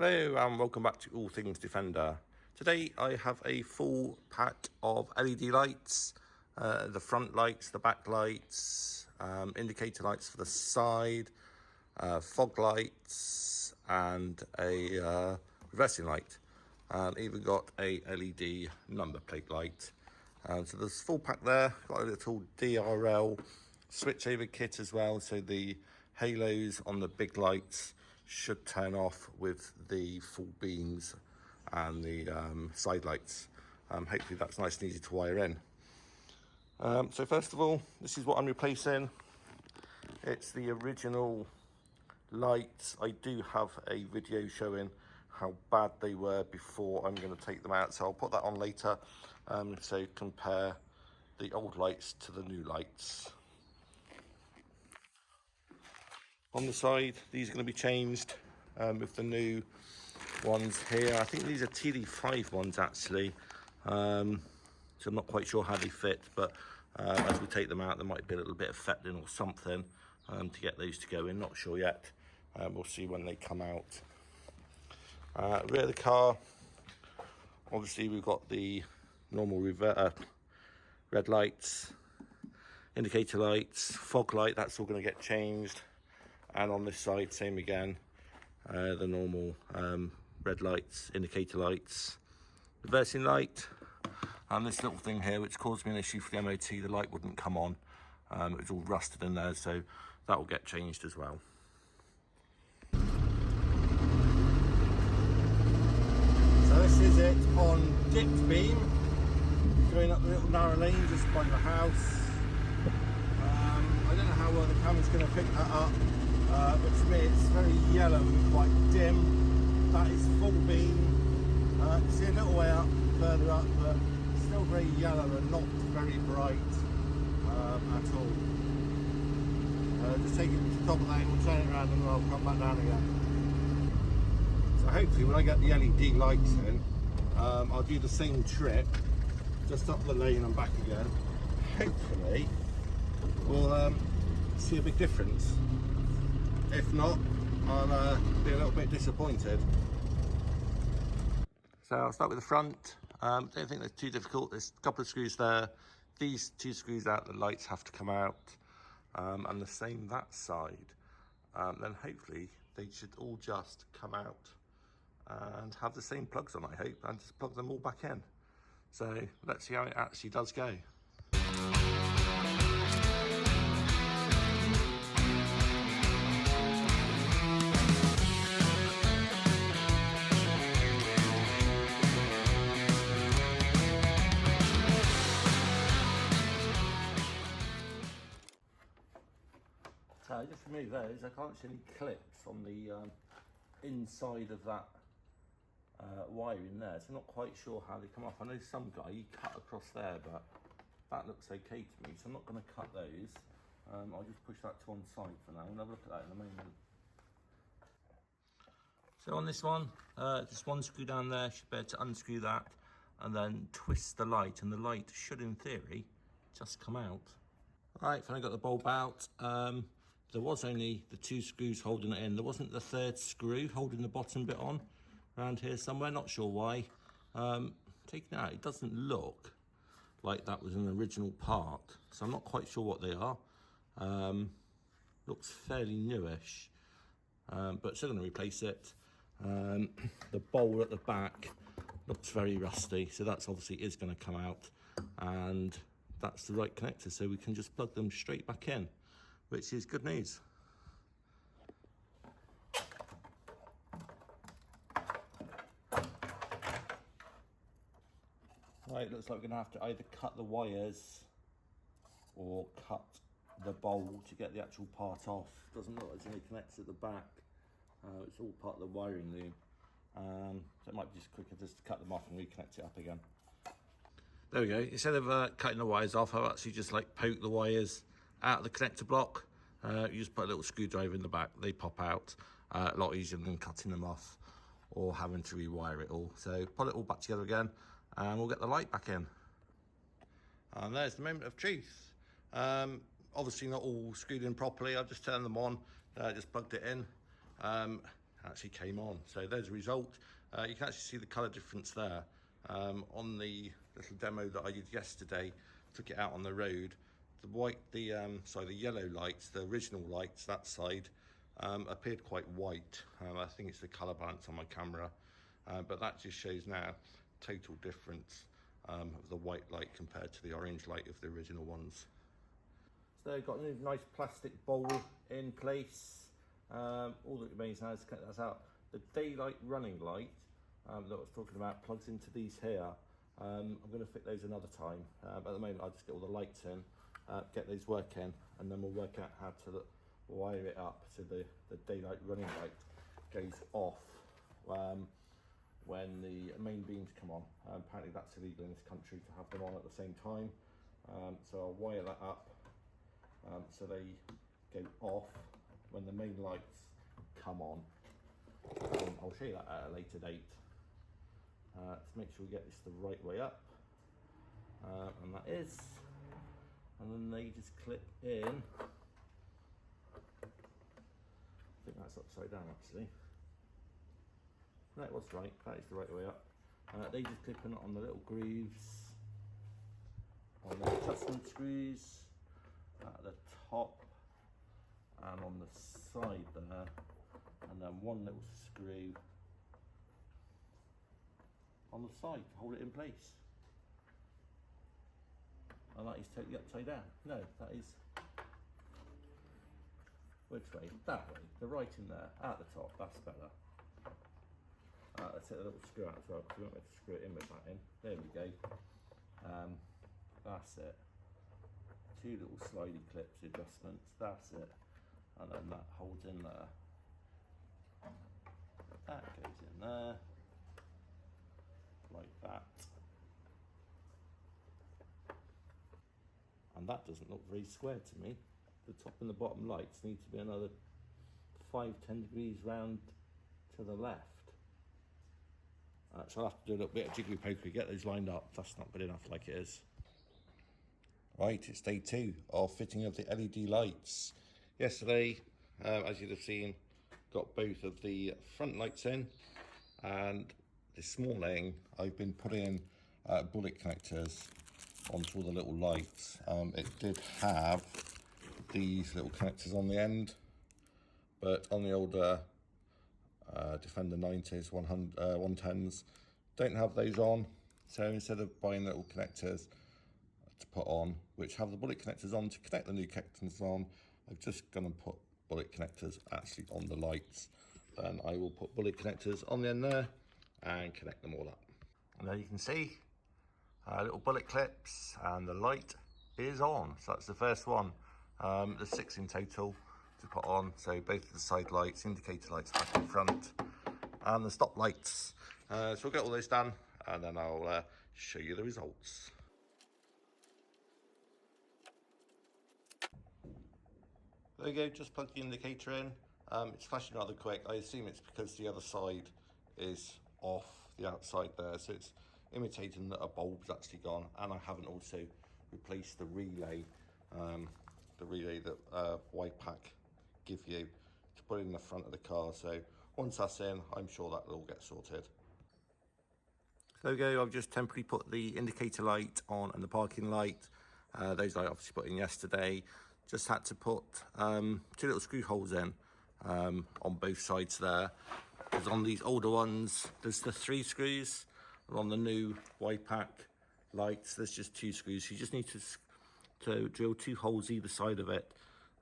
Hello and welcome back to All Things Defender. Today I have a full pack of LED lights, the front lights, the back lights, indicator lights for the side, fog lights and a reversing light. Even got a LED number plate light. So there's a full pack there, got a little DRL switch over kit as well, so the halos on the big lights should turn off with the full beams and the side lights. Hopefully that's nice and easy to wire in. So first of all, this is what I'm replacing. It's the original lights. I do have a video showing how bad they were before I'm going to take them out, so I'll put that on later. So compare the old lights to the new lights. On the side, these are going to be changed with the new ones here. I think these are TD5 ones actually, so I'm not quite sure how they fit, but as we take them out there might be a little bit of fettling or something to get those to go in, not sure yet. We'll see when they come out. Rear of the car, obviously we've got the normal red lights, indicator lights, fog light, that's all going to get changed. And on this side, same again, the normal red lights, indicator lights, reversing light, and this little thing here which caused me an issue for the MOT, the light wouldn't come on. It was all rusted in there, so that will get changed as well. So this is it on dipped beam, going up the little narrow lane just by the house. I don't know how well the camera's going to pick that up. But to me it's very yellow and quite dim. That is full beam. You see a little way up, further up, but still very yellow and not very bright at all. Just take it to the top of the lane, we'll turn it around and then I'll come back down again. So hopefully when I get the LED lights in, I'll do the same trick, just up the lane and back again. Hopefully we'll see a big difference. If not, I'll be a little bit disappointed. So I'll start with the front. Don't think they're too difficult. There's a couple of screws there. These two screws out, the lights have to come out. And the same that side. Then hopefully they should all just come out and have the same plugs on, I hope, and just plug them all back in. So let's see how it actually does go. So just remove those. I can't see any clips on the inside of that wiring there, so I'm not quite sure how they come off. I know some guy, he cut across there, but that looks okay to me, so I'm not going to cut those. I'll just push that to one side for now and have a look at that in a moment. So on this one, just one screw down there, should be able to unscrew that and then twist the light, and the light should in theory just come out. Right, finally got the bulb out. There was only the two screws holding it in. There wasn't the third screw holding the bottom bit on around here somewhere, not sure why. Taking it out, it doesn't look like that was an original part, so I'm not quite sure what they are. Looks fairly newish, but still going to replace it. The bowl at the back looks very rusty, so that's obviously is going to come out, and that's the right connector, so we can just plug them straight back in, which is good news. Right, looks like we're going to have to either cut the wires or cut the bowl to get the actual part off. Doesn't look like there's any connectors at the back. It's all part of the wiring loom. So it might be just quicker just to cut them off and reconnect it up again. There we go. Instead of cutting the wires off, I've actually just like poked the wires out of the connector block. You just put a little screwdriver in the back, they pop out. A lot easier than cutting them off or having to rewire it all. So pull it all back together again and we'll get the light back in. And there's the moment of truth. Obviously not all screwed in properly. I've just turned them on, just plugged it in. actually came on. So there's a result. You can actually see the colour difference there. On the little demo that I did yesterday, took it out on the road. The yellow lights, the original lights, that side, appeared quite white. I think it's the colour balance on my camera, but that just shows now total difference of the white light compared to the orange light of the original ones. So they've got a nice plastic bowl in place. All that remains now is to cut that out. The daylight running light that I was talking about plugs into these here. I'm going to fit those another time. At the moment, I'll just get all the lights in, get those working, and then we'll work out how to wire it up so the daylight running light goes off when the main beams come on. Apparently that's illegal in this country to have them on at the same time. So I'll wire that up so they go off when the main lights come on. I'll show you that at a later date. To make sure we get this the right way up, and that is, and then they just clip in. I think that's upside down actually. That was right, that is the right way up. They just clip in on the little grooves on the adjustment screws at the top and on the side there, and then one little screw on the side to hold it in place. And that is totally upside down. No, that is which way? That way. The right in there at the top. That's better. Let's take the little screw out as well because we won't be able to screw it in with that in. There we go. That's it. Two little slidey clips adjustments. That's it. And then that holds in there. That goes in there. Like that. And that doesn't look very square to me. The top and the bottom lights need to be another 5-10 degrees round to the left. So I'll have to do a little bit of jiggery pokery, get those lined up. That's not good enough like it is. Right, it's day 2 of fitting of the LED lights. Yesterday, as you'd have seen, got both of the front lights in, and this morning I've been putting bullet connectors onto all the little lights. It did have these little connectors on the end, but on the older Defender 90s, 110s, don't have those on. So instead of buying little connectors to put on, which have the bullet connectors on to connect the new connectors on, I'm just going to put bullet connectors actually on the lights. Then I will put bullet connectors on the end there and connect them all up. And there you can see little bullet clips, and the light is on. So that's the first one. There's 6 in total to put on. So both of the side lights, indicator lights back in front, and the stop lights. So we'll get all those done, and then I'll show you the results. There we go, just plugged the indicator in. It's flashing rather quick. I assume it's because the other side is off the outside there, so it's imitating that a bulb's actually gone. And I haven't also replaced the relay that Wipac give you to put in the front of the car. So once that's in, I'm sure that'll all get sorted. There we go, I've just temporarily put the indicator light on and the parking light. Those I obviously put in yesterday. Just had to put 2 little screw holes in on both sides there. Because on these older ones, there's the 3 screws. And on the new Wipac lights, there's just 2 screws. So you just need to drill 2 holes either side of it.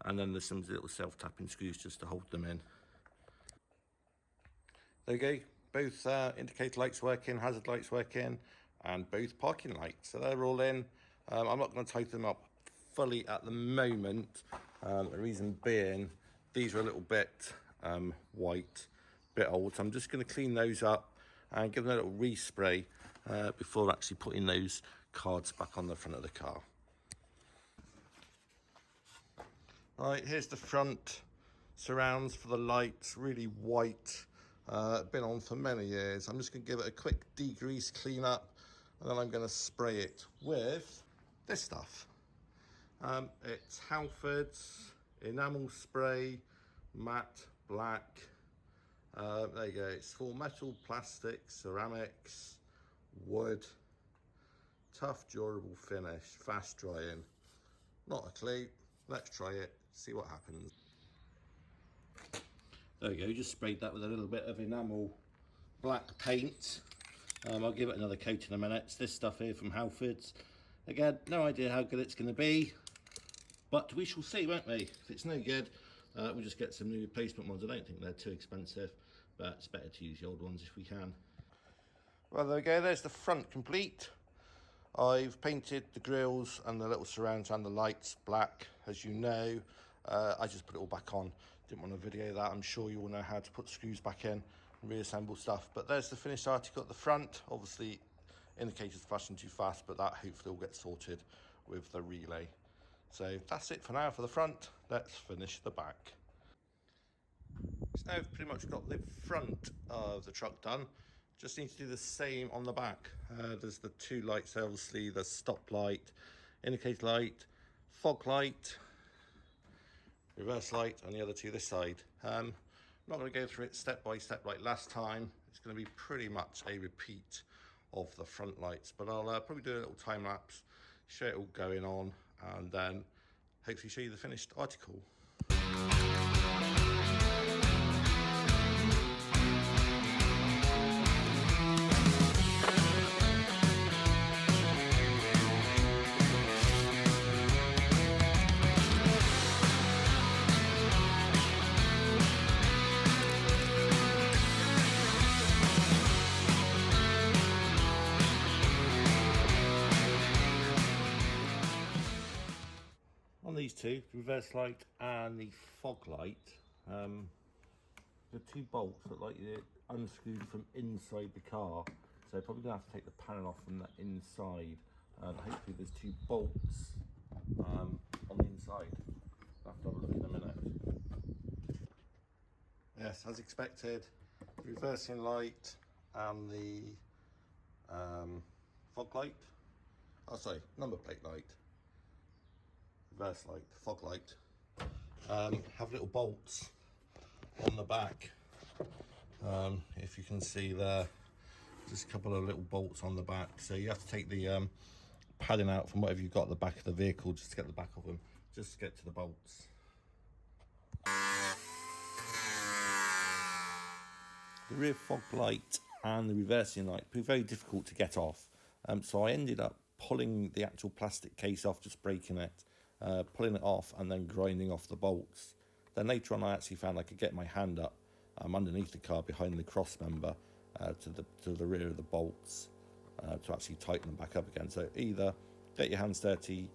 And then there's some little self-tapping screws just to hold them in. There you go. Both indicator lights working, hazard lights working, and both parking lights. So they're all in. I'm not going to tighten them up fully at the moment. The reason being, these are a little bit white, bit old. So I'm just going to clean those up and give them a little respray before actually putting those cards back on the front of the car. Right, here's the front surrounds for the lights, really white. Been on for many years. I'm just going to give it a quick degrease clean up, and then I'm going to spray it with this stuff. It's Halford's enamel spray, matte black. There you go, it's for metal, plastic, ceramics, wood, tough, durable finish, fast drying. Not a clue, let's try it, see what happens. There we go, just sprayed that with a little bit of enamel black paint. I'll give it another coat in a minute. It's this stuff here from Halfords. Again, no idea how good it's going to be, but we shall see, won't we? If it's no good, we'll just get some new replacement ones. I don't think they're too expensive, but it's better to use the old ones if we can. Well, there we go, there's the front complete. I've painted the grills and the little surrounds and the lights black, as you know. I just put it all back on. Didn't want to video that. I'm sure you all know how to put screws back in and reassemble stuff. But there's the finished article at the front. Obviously, indicators flashing too fast, but that hopefully will get sorted with the relay. So that's it for now for the front. Let's finish the back. So now I've pretty much got the front of the truck done. Just need to do the same on the back. There's the two lights, obviously, the stop light, indicator light, fog light, reverse light, and the other two this side. I'm not going to go through it step by step like last time. It's going to be pretty much a repeat of the front lights, but I'll probably do a little time lapse, show it all going on, and then hopefully show you the finished article. On these two, the reverse light and the fog light, the two bolts look like they're unscrewed from inside the car, so probably gonna have to take the panel off from the inside. Hopefully there's two bolts on the inside. I'll have to have a look in a minute. Yes, as expected, the reversing light and the fog light, oh sorry, number plate light, reverse light, fog light, have little bolts on the back. If you can see there, just a couple of little bolts on the back. So you have to take the padding out from whatever you've got at the back of the vehicle just to get the back of them, just to get to the bolts. The rear fog light and the reversing light proved very difficult to get off. So I ended up pulling the actual plastic case off, just breaking it, pulling it off and then grinding off the bolts. Then later on I actually found I could get my hand up underneath the car behind the cross member to the rear of the bolts to actually tighten them back up again. So either get your hands dirty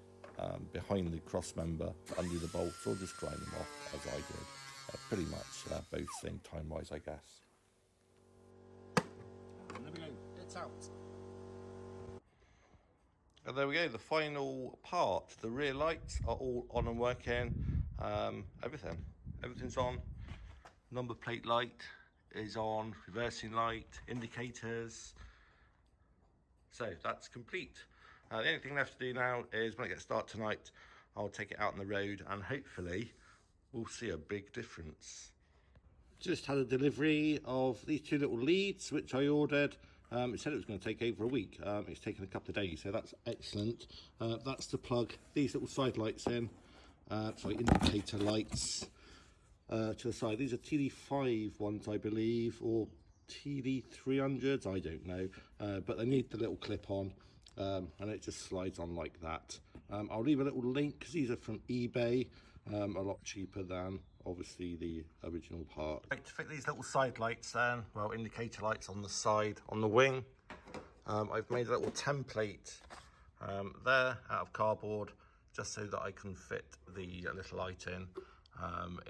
behind the cross member, undo the bolts, or just grind them off as I did. Pretty much both same time wise, I guess. And there we go, it's out. And there we go, the final part. The rear lights are all on and working. Everything's on. Number plate light is on, reversing light, indicators. So that's complete. The only thing left to do now is when I get started tonight, I'll take it out on the road and hopefully we'll see a big difference. Just had a delivery of these two little leads, which I ordered. It said it was going to take over a week. It's taken a couple of days, so that's excellent. That's to plug these little side lights in. Indicator lights to the side. These are TD5 ones, I believe, or TD300s, I don't know. But they need the little clip on, and it just slides on like that. I'll leave a little link, because these are from eBay, a lot cheaper than obviously the original part. Right, to fit these little side lights then, well, indicator lights on the side, on the wing, I've made a little template there out of cardboard, just so that I can fit the little light in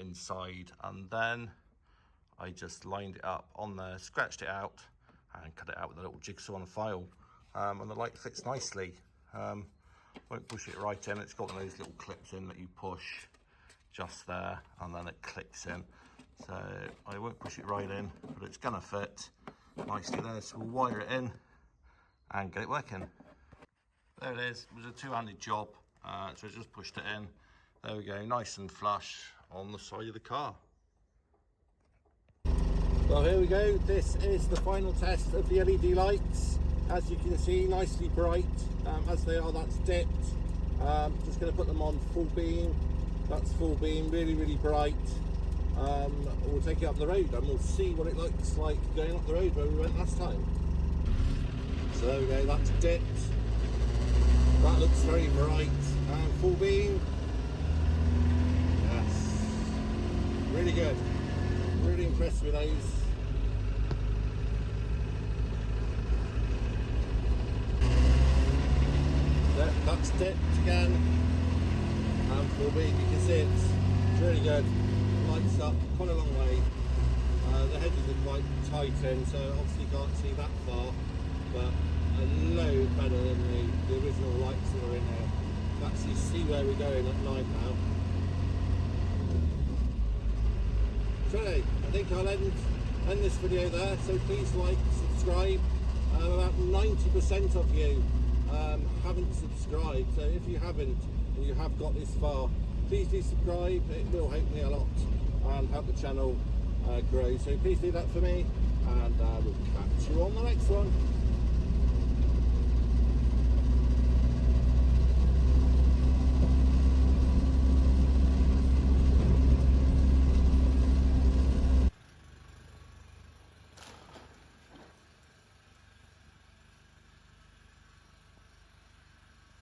inside, and then I just lined it up on there, scratched it out and cut it out with a little jigsaw and a file, and the light fits nicely. Won't push it right in, it's got one of those little clips in that you push just there and then it clicks in, so I won't push it right in, but it's gonna fit nicely there. So we'll wire it in and get it working. There it is. It was a two-handed job, so I just pushed it in. There we go, nice and flush on the side of the car. Well, here we go. This is the final test of the LED lights. As you can see, nicely bright. As they are, that's dipped. Just going to put them on full beam. That's full beam, really, really bright. We'll take it up the road and we'll see what it looks like going up the road where we went last time. So there we go, that's dipped. That looks very bright. Full beam. Yes. Really good. Really impressed with those. That's dipped again. And full beam, you can see it's really good. Lights up quite a long way. The hedges are quite tight in, so obviously you can't see that far, but a load better than the original lights that were in here. You can actually see where we're going at night now. So anyway, I think I'll end this video there, so please like, subscribe. About 90% of you haven't subscribed, so if you haven't and you have got this far, please do subscribe. It will help me a lot and help the channel grow, so please do that for me, and we'll catch you on the next one.